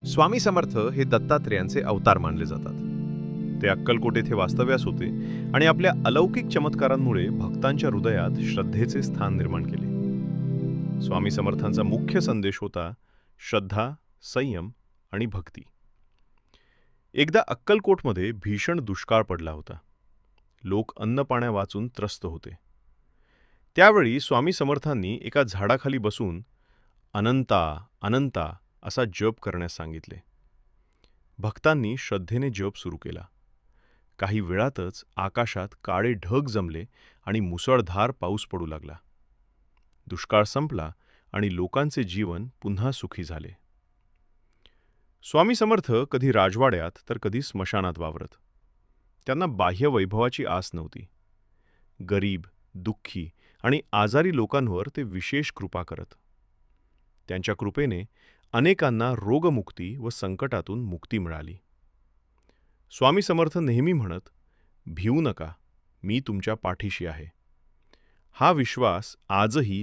स्वामी समर्थ हे दत्तात्रेयांचे अवतार मानले जातात. ते अक्कलकोट येथे वास्तव्यास होते आणि आपल्या अलौकिक चमत्कारांमुळे भक्तांच्या हृदयात श्रद्धेचे स्थान निर्माण केले. स्वामी समर्थांचा मुख्य संदेश होता श्रद्धा, संयम आणि भक्ती. एकदा अक्कलकोटमध्ये भीषण दुष्काळ पडला होता. लोक अन्नपाण्या वाचून त्रस्त होते. त्यावेळी स्वामी समर्थांनी एका झाडाखाली बसून अनंता अनंता असा जप करण्यास सांगितले. भक्तांनी श्रद्धेने जप सुरू केला. काही वेळातच आकाशात काळे ढग जमले आणि मुसळधार पाऊस पडू लागला. दुष्काळ संपला आणि लोकांचे जीवन पुन्हा सुखी झाले. स्वामी समर्थ कधी राजवाड्यात तर कधी स्मशानात वावरत. त्यांना बाह्य वैभवाची आस नव्हती. गरीब, दुःखी आणि आजारी लोकांवर ते विशेष कृपा करत. त्यांच्या कृपेने अनेकांना रोगमुक्ती व संकटातून मुक्ती मिळाली. स्वामी समर्थ नेहमी म्हणत, "भिवू नका, मी तुमच्या पाठीशी आहे." हा विश्वास आजही